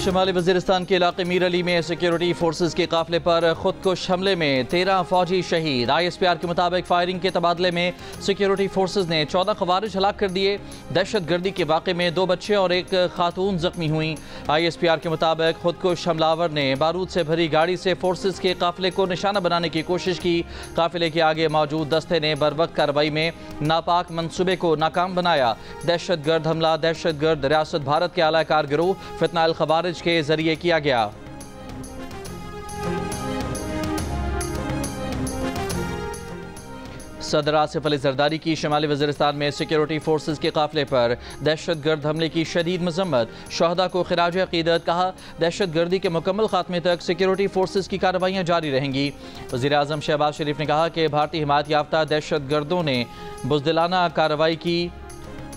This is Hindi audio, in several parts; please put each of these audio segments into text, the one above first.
शुमाली वज़ीरिस्तान के इलाके मीर अली में सिक्योरिटी फोर्सेज के काफिले पर खुदकुश हमले में 13 फौजी शहीद। ISPR के मुताबिक फायरिंग के तबादले में सिक्योरिटी फोर्सेज ने 14 खवारिज हलाक कर दिए। दहशत गर्दी के वाक़े में 2 बच्चे और एक खातून जख्मी हुई। ISPR के मुताबिक खुदकुश हमलावर ने बारूद से भरी गाड़ी से फोर्सेज के काफिले को निशाना बनाने की कोशिश की। काफिले के आगे मौजूद दस्ते ने बरवक्त कार्रवाई में नापाक मंसूबे को नाकाम बनाया। दहशत गर्द हमला दहशत गर्द रियासत भारत के आला कार गिरोह फितना अल खवारिज के जरिए किया गया। सदर आसिफ अली जरदारी की शुमाली वज़ीरिस्तान में सिक्योरिटी फोर्सेज के काफिले पर दहशत गर्द हमले की शदीद मजम्मत। शहदा को खिराज अकीदत। कहा, दहशत गर्दी के मुकम्मल खात्मे तक सिक्योरिटी फोर्सेज की कार्रवाइयाँ जारी रहेंगी। वज़ीर आज़म शहबाज शरीफ ने कहा कि भारतीय हिमायत याफ्ता दहशत गर्दों ने बुज़दिलाना कार्रवाई की।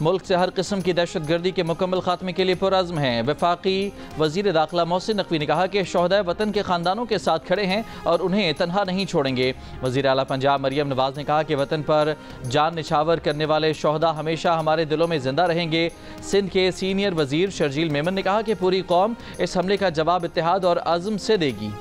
मुल्क से हर किस्म की दहशत गर्दी के मुकम्मल खात्मे के लिए पुरअज़्म हैं। वफाकी वज़ीर दाखिला मोहसिन नकवी ने कहा कि शोहदाए वतन के ख़ानदानों के साथ खड़े हैं और उन्हें तनहा नहीं छोड़ेंगे। वज़ीर आला पंजाब मरियम नवाज़ ने कहा कि वतन पर जान निछावर करने वाले शोहदा हमेशा हमारे दिलों में ज़िंदा रहेंगे। सिंध के सीनियर वज़ीर शर्जील मेमन ने कहा कि पूरी कौम इस हमले का जवाब इत्तेहाद और अज़्म से देगी।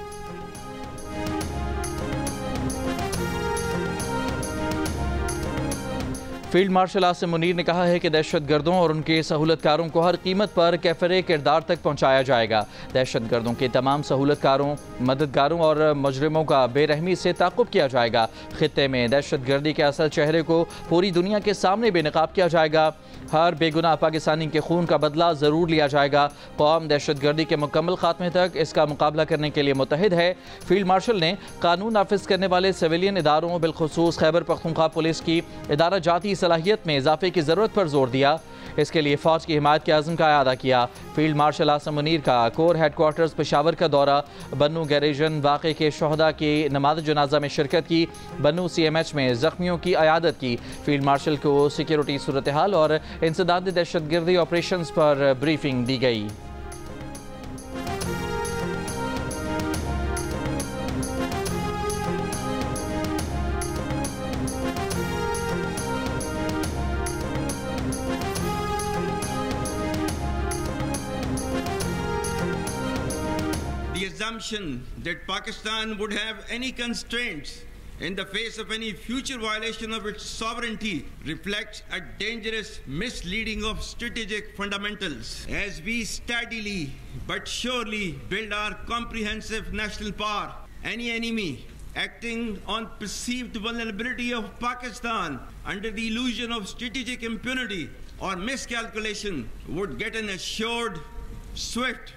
फील्ड मार्शल आसिम मुनीर ने कहा है कि दहशत गर्दों और उनके सहूलतकारों को हर कीमत पर कैफरे किरदार तक पहुँचाया जाएगा। दहशत गर्दों के तमाम सहूलतकारों, मददगारों और मुजरिमों का बेरहमी से ताक़ुब किया जाएगा। खित्ते में दहशत गर्दी के असल चेहरे को पूरी दुनिया के सामने बेनकाब किया जाएगा। हर बेगुनाह पाकिस्तानी के खून का बदला ज़रूर लिया जाएगा। कौम दहशत गर्दी के मुकम्मल खात्मे तक इसका मुकाबला करने के लिए मुतहिद है। फील्ड मार्शल ने कानून नाफिज करने वाले सिविलियन इदारों बिलखुसूस खैबर पख्तूनख्वा पुलिस की इदारा जाती सलाहियत में इजाफे की ज़रूरत पर जोर दिया। इसके लिए फ़ौज की हिमायत के आज़म का अदा किया। फील्ड मार्शल आसिम मुनीर का कोर हेडक्वार्टर्स पेशावर का दौरा, बन्नू गैरेजन वाक़े के शोहदा की नमाज़ जनाजा में शिरकत की, बन्नू CMH में ज़ख्मियों की अयादत की। फील्ड मार्शल को सिक्योरिटी सूरत हाल और इंसदादी दहशत गर्दी ऑपरेशन पर ब्रीफिंग दी गई। The assumption that Pakistan would have any constraints in the face of any future violation of its sovereignty reflects a dangerous misleading of strategic fundamentals. As we steadily but surely build our comprehensive national power, any enemy acting on perceived vulnerability of Pakistan under the illusion of strategic impunity or miscalculation would get an assured, swift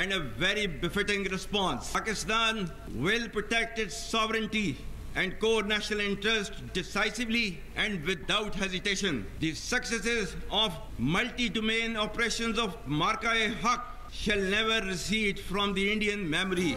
and a very befitting response. Pakistan will protect its sovereignty and core national interest decisively and without hesitation. The successes of multi-domain operations of Marka-e-Haq shall never recede from the Indian memory.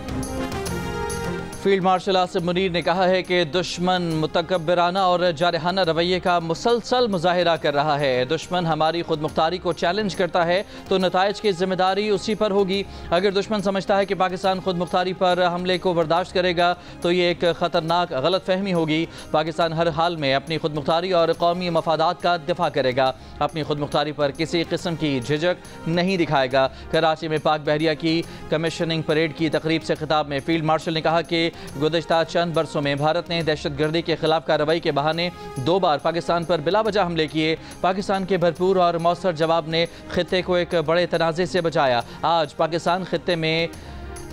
Field marshal Asim Munir ने कहा है कि दुश्मन मुतकब्बिराना और जारहाना रवैये का मुसलसल मुजाहिरा कर रहा है। दुश्मन हमारी खुद मुख्तारी को चैलेंज करता है तो नताइज की जिम्मेदारी उसी पर होगी। अगर दुश्मन समझता है कि पाकिस्तान खुद मुख्तारी पर हमले को बर्दाश्त करेगा तो ये एक ख़तरनाक गलत फहमी होगी। पाकिस्तान हर हाल में अपनी खुद मुख्तारी और कौमी मफादात का दिफा करेगा। अपनी खुद मुख्तारी पर किसी किस्म की झिझक नहीं दिखाएगा। कराची में पाक बहरिया की कमीशनिंग परेड की तकरीब से खिताब में फील्ड मार्शल ने कहा कि गुज़श्ता चंद बरसों में भारत ने दहशत गर्दी के खिलाफ कार्रवाई के बहाने 2 बार पाकिस्तान पर बिला वजह हमले किए। पाकिस्तान के भरपूर और मौसर जवाब ने खित्ते को एक बड़े तनाज़े से बचाया। आज पाकिस्तान खित्ते में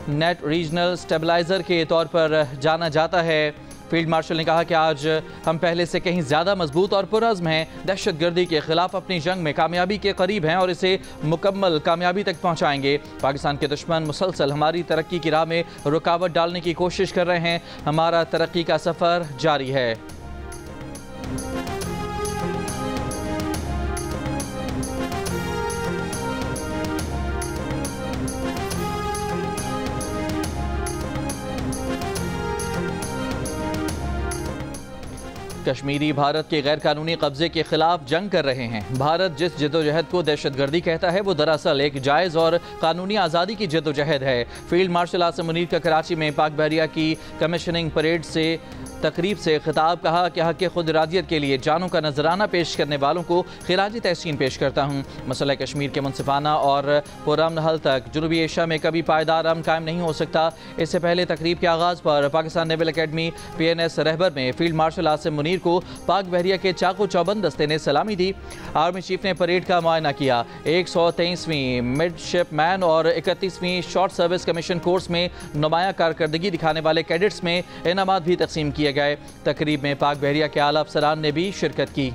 नेट रीजनल स्टेबलाइज़र के तौर पर जाना जाता है। फील्ड मार्शल ने कहा कि आज हम पहले से कहीं ज़्यादा मजबूत और पुरअज़्म हैं। दहशत गर्दी के खिलाफ अपनी जंग में कामयाबी के करीब हैं और इसे मुकम्मल कामयाबी तक पहुंचाएंगे। पाकिस्तान के दुश्मन मुसलसल हमारी तरक्की की राह में रुकावट डालने की कोशिश कर रहे हैं। हमारा तरक्की का सफ़र जारी है। कश्मीरी भारत के गैर कानूनी कब्जे के खिलाफ जंग कर रहे हैं। भारत जिस जद्दोजहद को दहशतगर्दी कहता है वो दरअसल एक जायज़ और कानूनी आज़ादी की जद्दोजहद है। फील्ड मार्शल आसिम मुनीर का कराची में पाक बहरिया की कमीशनिंग परेड से तकरीब से खिताब कहा कि हक़ खुद इरादियत के लिए जानों का नजराना पेश करने वालों को खिराजी तहसीन पेश करता हूँ। मसला कश्मीर के मुनसिफाना और पुरअमन हल तक जनूबी एशिया में कभी पायदार अमन कायम नहीं हो सकता। इससे पहले तकरीब के आगाज़ पर पाकिस्तान नेवल अकेडमी PNS रहबर में फील्ड मार्शल आसिम मुनीर को पाक बहरिया के चाको चौबंद दस्ते ने सलामी दी। आर्मी चीफ ने परेड का मुआयना किया। 123वीं मिडशिपमैन और 31वीं शॉर्ट सर्विस कमीशन कोर्स में नुमाया कारकर्दगी दिखाने वाले कैडेट्स में इनामात भी तकसीम किए गए। तकरीब में पाक बहरिया के आला अफसरान ने भी शिरकत की।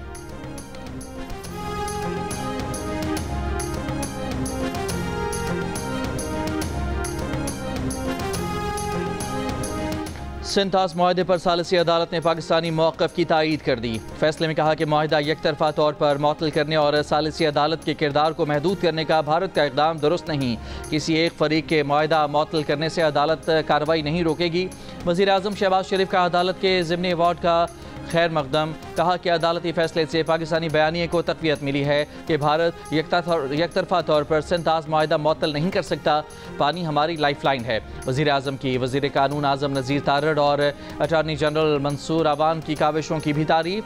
सिंथास मुआहदे पर सालिसी अदालत ने पाकिस्तानी मौक़िफ़ की तायीद कर दी। फैसले में कहा कि मुआहदा यकतरफा तौर पर मुअत्तल करने और सालिसी अदालत के किरदार को महदूद करने का भारत का इक़दाम दुरुस्त नहीं। किसी एक फरीक के मुआहदा मुअत्तल करने से अदालत कार्रवाई नहीं रोकेगी। वज़ीर आज़म शहबाज शरीफ का अदालत के ज़िमनी अवार्ड का खैर मकदम। कहा कि अदालती फैसले से पाकिस्तानी बयानिए को तक़वियत मिली है कि भारत यकतरफा तौर पर सिंथास मुआहदा मुअत्तल नहीं कर सकता। पानी हमारी लाइफ लाइन है। वज़ीर आज़म की वज़ीर कानून आज़म नज़ीर तारड़ और अटारनी जनरल मंसूर अवान की काविशों की भी तारीफ।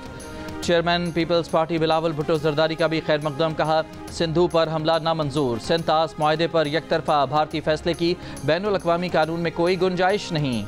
चेयरमैन पीपल्स पार्टी बिलावल भुट्टो जरदारी का भी खैर मकदम। कहा सिंधु पर हमला नामंजूर। सिंथास मुआहदे पर यकतरफा भारतीय फैसले की बैनुल अक़वामी कानून में कोई गुंजाइश नहीं।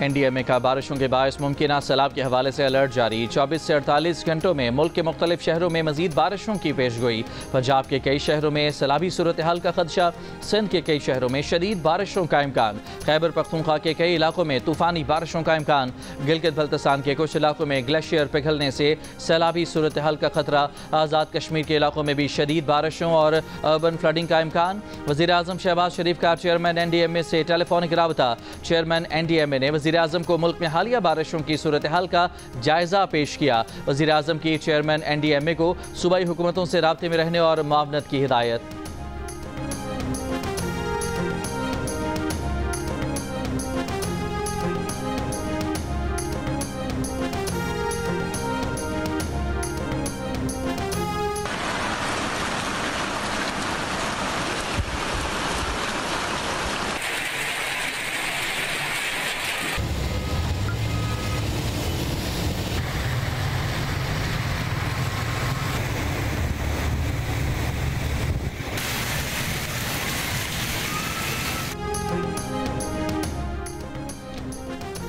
NDMA का बारिशों के बायस मुमकिन सैलाब के हवाले से अलर्ट जारी। 24 से 48 घंटों में मुल्क के मुख्तलिफ शहरों में मजीद बारिशों की पेशगोई। पंजाब के कई शहरों में सैलाबी सूरत हाल का खदशा। सिंध के कई शहरों में शदीद बारिशों का इम्कान। खैबर पख्तूनख्वा के कई इलाकों में तूफ़ानी बारिशों का इम्कान। गिलगित बल्तिस्तान के कुछ इलाकों में ग्लेशियर पिघलने से सैलाबी सूरत हाल का खतरा। आज़ाद कश्मीर के इलाकों में भी शदीद बारिशों और अर्बन फ्लडिंग का इम्कान। वज़ीर आज़म शहबाज शरीफ का चेयरमैन NDMA से टेलीफोनिक राबता। चेयरमैन NDMA ने वज़ीर आज़म को मुल्क में हालिया बारिशों की सूरत हाल का जायजा पेश किया। वज़ीर आज़म की चेयरमैन NDMA को सूबाई हुकूमतों से राब्ते में रहने और मुआवनत की हिदायत।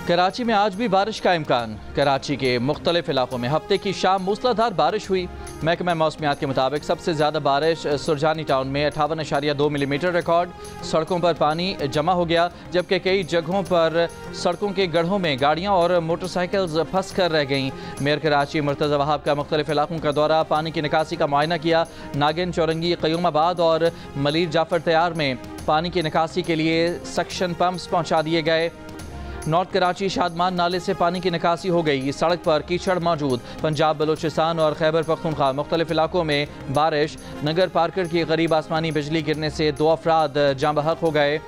कराची में आज भी बारिश का इम्कान। कराची के मुख्तलिफ इलाकों में हफ्ते की शाम मूसलाधार बारिश हुई। महकमा मौसमियात के मुताबिक सबसे ज़्यादा बारिश सुरजानी टाउन में 58.2 मिलीमीटर रिकॉर्ड। सड़कों पर पानी जमा हो गया, जबकि कई जगहों पर सड़कों के गड्ढों में गाड़ियाँ और मोटरसाइकिल्स फंस कर रह गईं। मेयर कराची मुर्तज़ा वहाब का मुख्तलिफ इलाकों का दौरा, पानी की निकासी का मुआयना किया। नागिन, चौरंगी, क़यूमाबाद और मलीर जाफर तैयार में पानी की निकासी के लिए सक्शन पम्प्स पहुँचा दिए गए। नॉर्थ कराची शादमान नाले से पानी की निकासी हो गई। सड़क पर कीचड़ मौजूद। पंजाब, बलूचिस्तान और खैबर पख्तूनख्वा मुख्तलिफ इलाकों में बारिश। नगर पार्कर की करीब आसमानी बिजली गिरने से 2 अफराद जाँ बहक हो गए।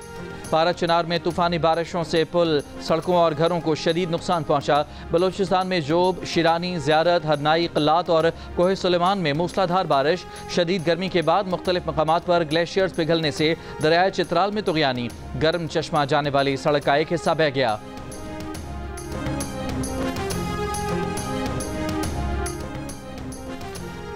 पारा चिनार में तूफ़ानी बारिशों से पुल, सड़कों और घरों को शदीद नुकसान पहुँचा। बलूचिस्तान में जोब, शिरानी, ज़ियारत, हरनाई, क़ल्लात और कोह सुलेमान में मूसलाधार बारिश। शदीद गर्मी के बाद मुख्तलिफ मकामात पर ग्लेशियर्स पिघलने से दरियाए चित्राल में तुग़यानी। गर्म चश्मा जाने वाली सड़क का एक हिस्सा बह गया।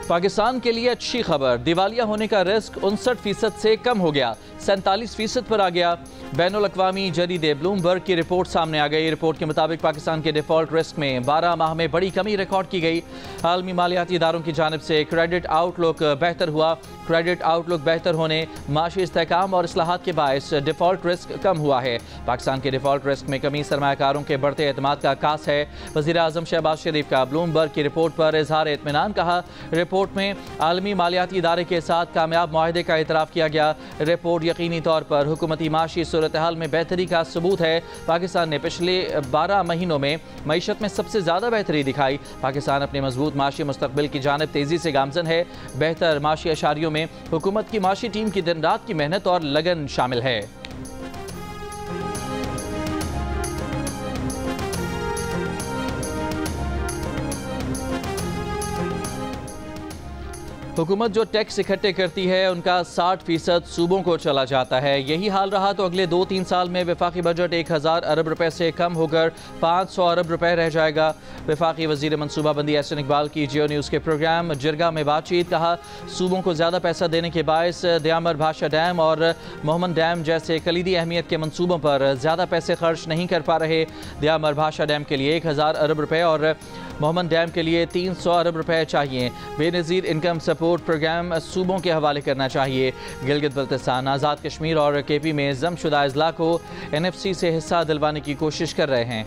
पाकिस्तान के लिए अच्छी खबर, दिवालिया होने का रिस्क 59% से कम हो गया, 47% पर आ गया। बैनुल अक़वामी जरीदे ब्लूमबर्ग की रिपोर्ट सामने आ गई। रिपोर्ट के मुताबिक पाकिस्तान के डिफ़ॉल्ट रिस्क में 12 माह में बड़ी कमी रिकॉर्ड की गई। आलमी मालियाती इदारों की जानिब से क्रेडिट आउटलुक बेहतर हुआ। क्रेडिट आउटलुक बेहतर होने, माशी इस्तेहकाम और इस्लाहात के बायस डिफ़ॉल्ट रिस्क कम हुआ है। पाकिस्तान के डिफ़ॉल्ट रिस्क में कमी सरमायाकारों के बढ़ते एतमाद का अक्कास है। वज़ीर आज़म शहबाज शरीफ का ब्लूमबर्ग की रिपोर्ट पर इज़हार इत्मीनान। कहा रिपोर्ट में आलमी मालियाती इदारे के साथ कामयाब मुआहदे का इतराफ़ किया गया। रिपोर्ट यकीनी तौर पर हुकूमती माशी सूरत हाल में बेहतरी का सबूत है। पाकिस्तान ने पिछले 12 महीनों में मईशत में सबसे ज़्यादा बेहतरी दिखाई। पाकिस्तान अपने मजबूत माशी मुस्तकबिल की जानिब तेज़ी से गामज़न है। बेहतर माशी अशारियों में हुकूमत की माशी टीम की दिन रात की मेहनत और लगन शामिल है। हुकूमत जो टैक्स इकट्ठे करती है उनका 60% सूबों को चला जाता है। यही हाल रहा तो अगले 2-3 साल में वफाकी बजट 1000 अरब रुपए से कम होकर 500 अरब रुपए रह जाएगा। वफाकी वजीर मनसूबाबंदी एहसन इकबाल की जियो न्यूज़ के प्रोग्राम जिरगा में बातचीत। कहा, सूबों को ज़्यादा पैसा देने के बायस दयामर भाषा डैम और मोहम्मद डैम जैसे कलीदी अहमियत के मनसूबों पर ज़्यादा पैसे खर्च नहीं कर पा रहे। दयामर भाषा डैम के लिए 1000 अरब रुपए और मोहम्मद डैम के लिए 300 अरब रुपए चाहिए। बेनज़ीर इनकम सपोर्ट प्रोग्राम सूबों के हवाले करना चाहिए। गिलगित बल्तिस्तान, आज़ाद कश्मीर और केपी में जमशुदा अजला को NFC से हिस्सा दिलवाने की कोशिश कर रहे हैं।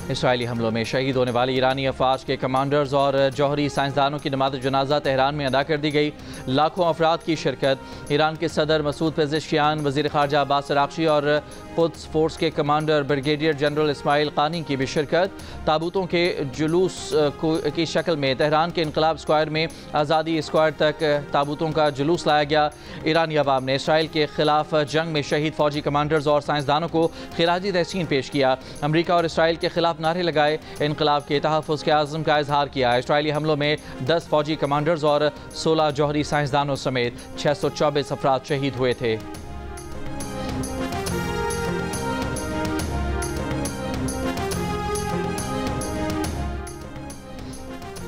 इसराइली हमलों में शहीद होने वाले ईरानी अफवाज के कमांडर्स और जौहरी साइंसदानों की नमाज़ जनाजा तेहरान में अदा कर दी गई। लाखों अफराद की शिरकत। ईरान के सदर मसूद पेज़ेश्कियान, वज़ीर ख़ारजा अब्बास अराग़ची और क़ुद्स फोर्स के कमांडर ब्रिगेडियर जनरल इस्माइल क़ानी की भी शिरकत। ताबूतों के जुलूस की शक्ल में तेहरान के इनकलाब स्क्वायर में आज़ादी स्क्वायर तक ताबूतों का जुलूस लाया गया। ईरानी अवाम ने इसराइल के खिलाफ जंग में शहीद फ़ौजी कमांडर्स और साइंसदानों को खिराजी तहसीन पेश किया। अमरीका और इसराइल के खिलाफ नारे लगाए। इनकलाब के तहफ़्फ़ुज़ के आज़म का इजहार किया। इसराइली हमलों में 10 फ़ौजी कमांडर्स और 16 जौहरी साइंसदानों समेत 624 अफराद शहीद हुए थे।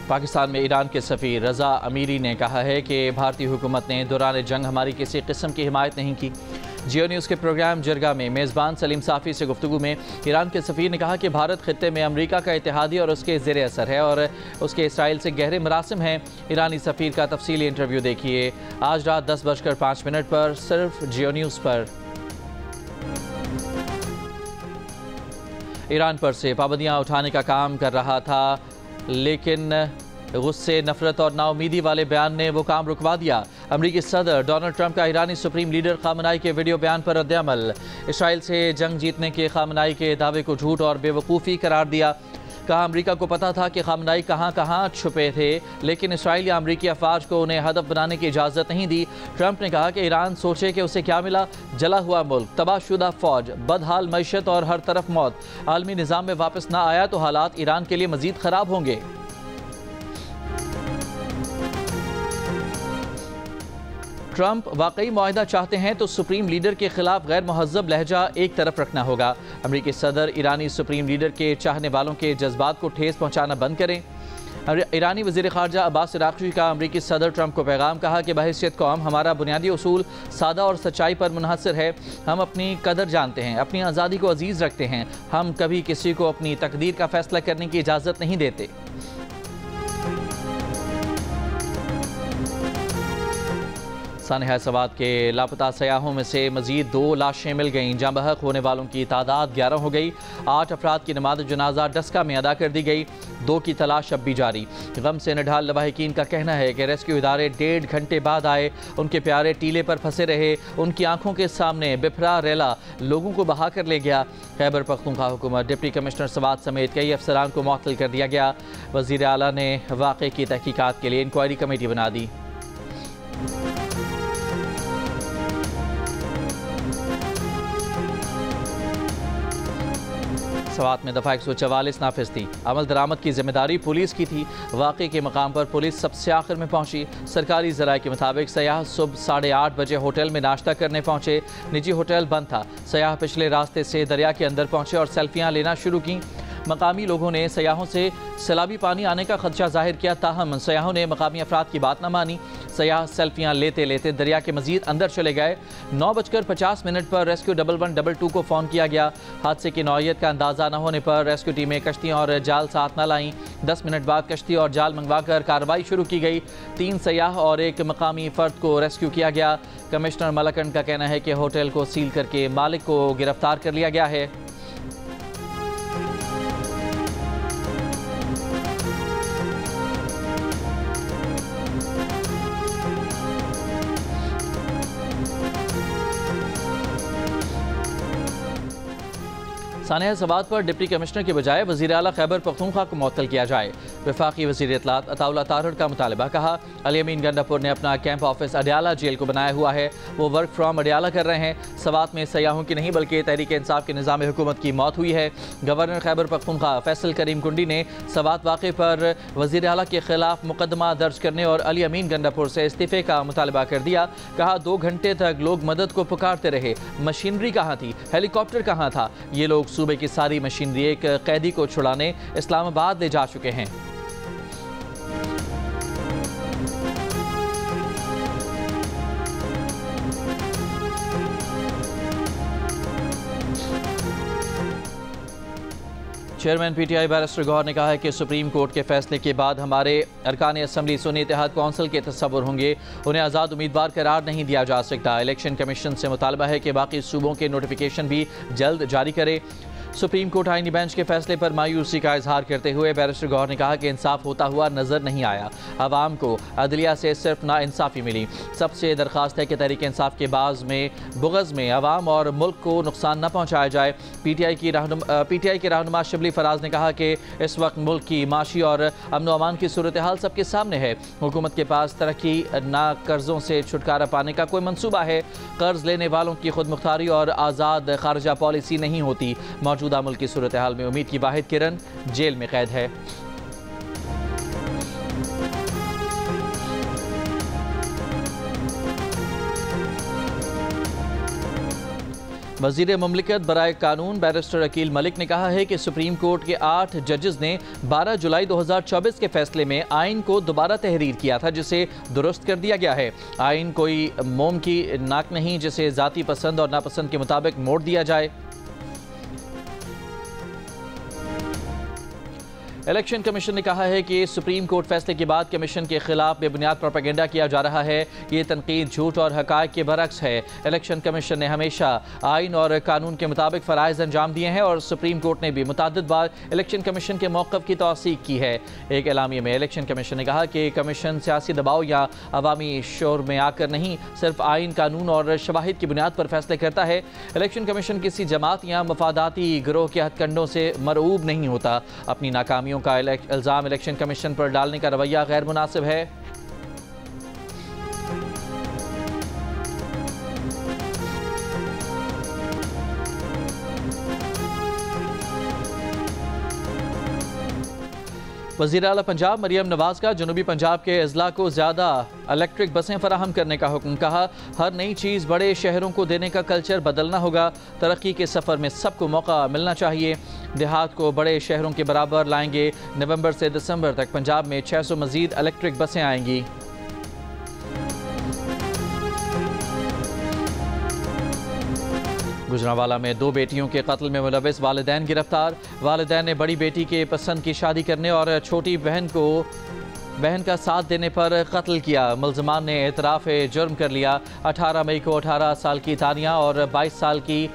पाकिस्तान में ईरान के सफ़ीर रज़ा अमीरी ने कहा है कि भारतीय हुकूमत ने दौरान जंग हमारी किसी किस्म की हिमायत नहीं की। जियो न्यूज़ के प्रोग्राम जिरगा में मेज़बान सलीम साफ़ी से गुफ्तगू में ईरान के सफ़ीर ने कहा कि भारत खित्ते में अमरीका का इत्तेहादी और उसके ज़ेर असर है और उसके इसराइल से गहरे मरासिम हैं। ईरानी सफ़ीर का तफसीली इंटरव्यू देखिए आज रात 10:05 पर सिर्फ जियो न्यूज़ पर। ईरान पर से पाबंदियाँ उठाने का काम कर रहा था, लेकिन गुस्से, नफरत और नाउमीदी वाले बयान ने वो काम रुकवा दिया। अमरीकी सदर डोनाल्ड ट्रंप का ईरानी सुप्रीम लीडर खामनाई के वीडियो बयान पर रद्द-ए-अमल। इसराइल से जंग जीतने के खामनाई के दावे को झूठ और बेवकूफ़ी करार दिया। कहा, अमरीका को पता था कि खामनाई कहाँ कहाँ छुपे थे, लेकिन इसराइल या अमरीकी अफवाज को उन्हें हदफ बनाने की इजाज़त नहीं दी। ट्रंप ने कहा कि ईरान सोचे कि उसे क्या मिला, जला हुआ मुल्क, तबाहशुदा फ़ौज, बदहाल मईशत और हर तरफ मौत। आलमी निज़ाम में वापस ना आया तो हालात ईरान के लिए मज़ीद ख़राब होंगे। ट्रंप वाकई मुआहिदा चाहते हैं तो सुप्रीम लीडर के खिलाफ गैर महज़ब लहजा एक तरफ रखना होगा। अमरीकी सदर ईरानी सुप्रीम लीडर के चाहने वालों के जज्बात को ठेस पहुंचाना बंद करें। ईरानी वज़ीर ख़ारजा अब्बास अराग़ची का अमरीकी सदर ट्रंप को पैगाम। कहा कि बहैसियत कौम हमारा बुनियादी उसूल सादा और सच्चाई पर मुनहसर है। हम अपनी कदर जानते हैं, अपनी आज़ादी को अजीज़ रखते हैं। हम कभी किसी को अपनी तकदीर का फ़ैसला करने की इजाज़त नहीं देते। सानिहा सवात के लापता सयाहों में से मजीद 2 लाशें मिल गईं। जाँ बहक होने वालों की तादाद 11 हो गई। 8 अफराद की नमाज जनाजा डस्का में अदा कर दी गई। 2 की तलाश अब भी जारी। गम से निढाल लवाहिकीन का कहना है कि रेस्क्यू इदारे 1.5 घंटे बाद आए। उनके प्यारे टीले पर फंसे रहे। उनकी आंखों के सामने बिफरा रेला लोगों को बहा कर ले गया। खैबर पख्तूनख्वा हुकूमत डिप्टी कमिश्नर सवात समेत कई अफसरान को मुअत्तल कर दिया गया। वज़ीर आला ने वाक़े की तहकीकात के लिए इंक्वायरी कमेटी बना दी। सवात में दफ़ा 144 नाफिज थी। अमल दरामद की जिम्मेदारी पुलिस की थी। वाक़े के मकाम पर पुलिस सबसे आखिर में पहुंची। सरकारी ज़राए के मुताबिक सयाह सुबह 8:30 बजे होटल में नाश्ता करने पहुंचे। निजी होटल बंद था। सयाह पिछले रास्ते से दरिया के अंदर पहुंचे और सेल्फियाँ लेना शुरू की। मकामी लोगों ने सयाहों से सैलाबी पानी आने का खदशा जाहिर किया, ताहम सयाहों ने मकामी अफराद की बात न मानी। सयाह सेल्फियाँ लेते लेते दरिया के मजीद अंदर चले गए। 9:50 पर रेस्क्यू 1122 को फ़ोन किया गया। हादसे की नौयत का अंदाज़ा न होने पर रेस्क्यू टीमें कश्तियाँ और जाल साथ न लाईं। 10 मिनट बाद कश्ती और जाल मंगवा कर कार्रवाई शुरू की गई। 3 सयाह और एक मकामी फ़र्द को रेस्क्यू किया गया। कमिश्नर मलकन का कहना है कि होटल को सील करके मालिक को गिरफ्तार कर लिया गया है। सानिया सवात पर डिप्टी कमिश्नर के बजाय वज़ीर आला खैबर पख्तूनख्वा को मुअत्तल किया जाए। वफाकी वज़ीर इत्तलात अताउल्लाह तारड़ का मुतालबा। कहा अली अमीन गंडापुर ने अपना कैंप ऑफिस अडियाला जेल को बनाया हुआ है, वो वर्क फ्राम अडियाला कर रहे हैं। सवात में सयाहों की नहीं बल्कि तहरीक इंसाफ के निज़ाम हुकूमत की मौत हुई है। गवर्नर खैबर पख्तूनख्वा फैसल करीम कुंडी ने सवात वाक़े पर वज़ीर आला के खिलाफ मुकदमा दर्ज करने और अली अमीन गंडापुर से इस्तीफ़े का मुतालबा कर दिया। कहा 2 घंटे तक लोग मदद को पुकारते रहे, मशीनरी कहाँ थी, हेलीकॉप्टर कहाँ था। ये लोग सूबे की सारी मशीनरी एक कैदी को छुड़ाने इस्लामाबाद ले जा चुके हैं। चेयरमैन पीटीआई बैरिस्टर गौहर ने कहा है कि सुप्रीम कोर्ट के फैसले के बाद हमारे अरकान असम्बली सुन्नी इत्तेहाद कौंसिल के तस्वुर होंगे, उन्हें आज़ाद उम्मीदवार करार नहीं दिया जा सकता। इलेक्शन कमीशन से मुतालबा है कि बाकी सूबों के नोटिफिकेशन भी जल्द जारी करे। सुप्रीम कोर्ट आईनी बेंच के फैसले पर मायूसी का इजहार करते हुए बैरिस्टर गौहर ने कहा कि इंसाफ होता हुआ नजर नहीं आया। अवाम को अदलिया से सिर्फ ना इंसाफी मिली। सबसे दरख्वास्त है कि तहरीक इंसाफ के बाज़ में बुग़ज़ में अवाम और मुल्क को नुकसान न पहुँचाया जाए। पीटीआई के रहनुमा शिबली फराज ने कहा कि इस वक्त मुल्क की माशी और अमन अमान की सूरत हाल सबके सामने है। हुकूमत के पास तरक्की ना कर्ज़ों से छुटकारा पाने का कोई मनसूबा है। कर्ज लेने वालों की खुद मुख्तारी और आज़ाद खारजा पॉलिसी नहीं होती। मौजूदा मुल्क की सूरत हाल में उम्मीद की वाहिद किरण जेल में कैद है। वज़ीर मुमलिकत बराए कानून बैरिस्टर अकील मलिक ने कहा है कि सुप्रीम कोर्ट के 8 जजेस ने 12 जुलाई 2024 के फैसले में आइन को दोबारा तहरीर किया था, जिसे दुरुस्त कर दिया गया है। आइन कोई मोम की नाक नहीं जिसे ज़ाती पसंद और नापसंद के मुताबिक मोड़ दिया जाए। इलेक्शन कमीशन ने कहा है कि सुप्रीम कोर्ट फैसले के बाद कमीशन के खिलाफ बेबुनियाद प्रोपेगेंडा किया जा रहा है। ये तनकीद झूठ और हक़ाइक़ के बरक्स है। इलेक्शन कमीशन ने हमेशा आइन और कानून के मुताबिक फ़राइज़ अंजाम दिए हैं और सुप्रीम कोर्ट ने भी मुतअद्दिद बार इलेक्शन कमीशन के मौक़िफ़ की तौसीक़ की है। एक एलामिया में इलेक्शन कमीशन ने कहा कि कमीशन सियासी दबाव या अवामी शोर में आकर नहीं, सिर्फ आइन, कानून और शवाहिद की बुनियाद पर फैसले करता है। इलेक्शन कमीशन किसी जमात या मफादाती गिरोह के हथकंडों से मरऊब नहीं होता। अपनी नाकामियों का इल्ज़ाम इलेक्शन कमीशन पर डालने का रवैया गैर मुनासिब है। वज़ीर आला पंजाब मरियम नवाज़ का जनूबी पंजाब के अज़ला को ज़्यादा इलेक्ट्रिक बसें फराहम करने का हुक्म। कहा हर नई चीज़ बड़े शहरों को देने का कल्चर बदलना होगा। तरक्की के सफ़र में सबको मौका मिलना चाहिए। देहात को बड़े शहरों के बराबर लाएंगे। नवंबर से दिसंबर तक पंजाब में 600 मज़ीद इलेक्ट्रिक बसें आएंगी। गुजरांवाला में 2 बेटियों के कत्ल में मुलविस वालिदैन गिरफ्तार। वालिदैन ने बड़ी बेटी के पसंद की शादी करने और छोटी बहन का साथ देने पर कत्ल किया। मुल्ज़िमान ने एतराफ़ जुर्म कर लिया। 18 मई को 18 साल की तानिया और 22 साल की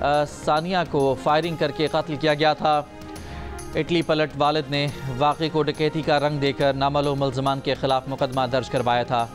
सानिया को फायरिंग करके कत्ल किया गया था। इटली पलट वालिद ने वाक़े को डकैती का रंग देकर नामालूम मुल्ज़िमान के खिलाफ मुकदमा दर्ज करवाया था।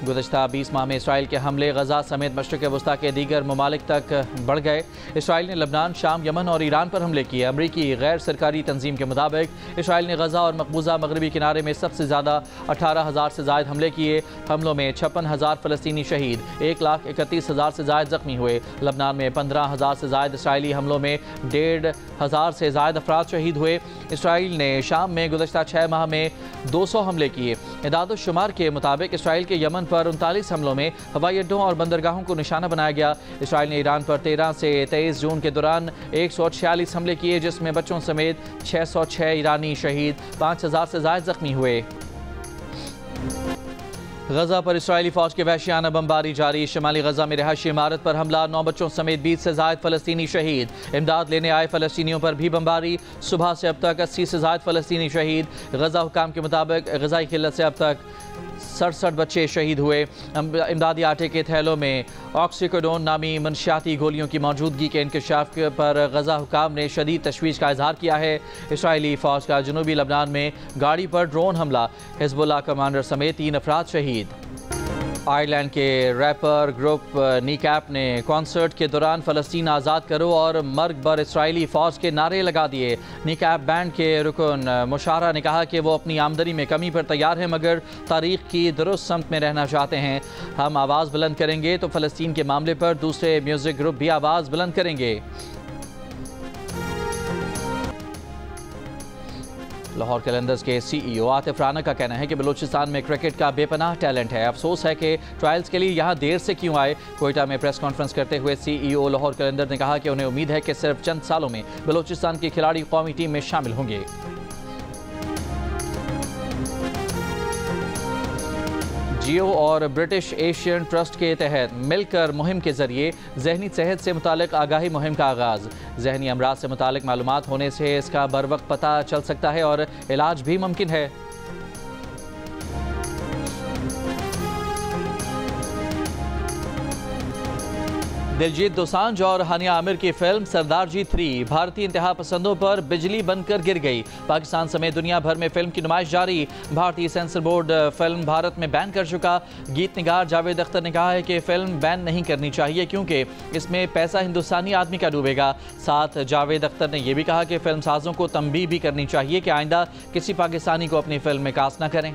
गुज़श्ता 20 माह में इसराइल के हमले गजा समेत मशरिक़ वस्ता के दीगर ममालिक तक बढ़ गए। इसराइल ने लबनान, शाम, यमन और ईरान पर हमले किए। अमरीकी गैर सरकारी तंजीम के मुताबिक इसराइल ने गजा और मकबूजा मगरबी किनारे में सबसे ज़्यादा 18,000 से ज़ायद हमले किए। हमलों में 56,000 फ़लस्तीनी शहीद, 1,31,000 से ज़ायद ज़ख्मी हुए। लबनान में 15,000 से ज़ायद इसराइली हमलों में 1,500 से ज़ायद अफराद शहीद हुए। इसराइल ने शाम में गुज़श्ता 6 माह में 200 हमले किए। इदाद-ओ-शुमार के मुताबिक इसराइल के यमन पर 39 हमलों में हवाई अड्डों और बंदरगाहों को निशाना बनाया गया। इसराइल ने ईरान पर 13 से 23 जून के दौरान 146 हमले किए, जिसमें बच्चों समेत 606 ईरानी शहीद, 5,000 से ज़ायद ज़ख्मी हुए। गजा पर इसराइली फ़ौज के वहशियाना बमबारी जारी। शिमाली गजा में रिहायशी इमारत पर हमला, 9 बच्चों समेत 20 से ज़ायद फ़लस्तीनी शहीद। इमदाद लेने आए फ़लस्तीनियों पर भी बमबारी। सुबह से अब तक 80 से ज़ायद फ़लस्तीनी शहीद। गजा हुकाम के मुताबिक गज़ाई किल्लत से अब तक 67 बच्चे शहीद हुए। इमदादी आटे के थैलों में ऑक्सीकोडोन नामी मनशियाती गोलियों की मौजूदगी के इंकशाफ पर गजा हुकाम ने शदीद तशवीश का इजहार किया है। इसराइली फ़ौज का जनूबी लबनान में गाड़ी पर ड्रोन हमला, हिज़्बुल्लाह कमांडर समेत 3 अफराद शहीद। आयरलैंड के रैपर ग्रुप नीकैप ने कॉन्सर्ट के दौरान फ़लस्तीन आज़ाद करो और मर्ग बर इसराइली फ़ौज के नारे लगा दिए। नीकैप बैंड के रुकन मुशारा ने कहा कि वो अपनी आमदनी में कमी पर तैयार हैं मगर तारीख़ की दुरुस्त समत में रहना चाहते हैं। हम आवाज़ बुलंद करेंगे तो फ़लस्तीन के मामले पर दूसरे म्यूज़िक ग्रुप भी आवाज़ बुलंद करेंगे। लाहौर कैलेंडर्स के सीईओ आतिफ राना का कहना है कि बलूचिस्तान में क्रिकेट का बेपनाह टैलेंट है। अफसोस है कि ट्रायल्स के लिए यहां देर से क्यों आए। कोयटा में प्रेस कॉन्फ्रेंस करते हुए सीईओ लाहौर कैलेंडर ने कहा कि उन्हें उम्मीद है कि सिर्फ चंद सालों में बलूचिस्तान के खिलाड़ी कौमी टीम में शामिल होंगे। जियो और ब्रिटिश एशियन ट्रस्ट के तहत मिलकर मुहिम के जरिए जहनी सेहत से मुतालिक आगाही मुहिम का आगाज़। जहनी अमराज से मुतालिक मालूमात होने से इसका बर वक्त पता चल सकता है और इलाज भी मुमकिन है। दिलजीत दोसांझ और हानिया आमिर की फिल्म सरदारजी 3 भारतीय इंतहा पसंदों पर बिजली बनकर गिर गई। पाकिस्तान समेत दुनिया भर में फिल्म की नुमाइश जारी। भारतीय सेंसर बोर्ड फिल्म भारत में बैन कर चुका। गीत निगार जावेद अख्तर ने कहा है कि फिल्म बैन नहीं करनी चाहिए क्योंकि इसमें पैसा हिंदुस्तानी आदमी का डूबेगा। साथ जावेद अख्तर ने यह भी कहा कि फिल्म साजों को तंबीह भी करनी चाहिए कि आइंदा किसी पाकिस्तानी को अपनी फिल्म में कास्ट न करें।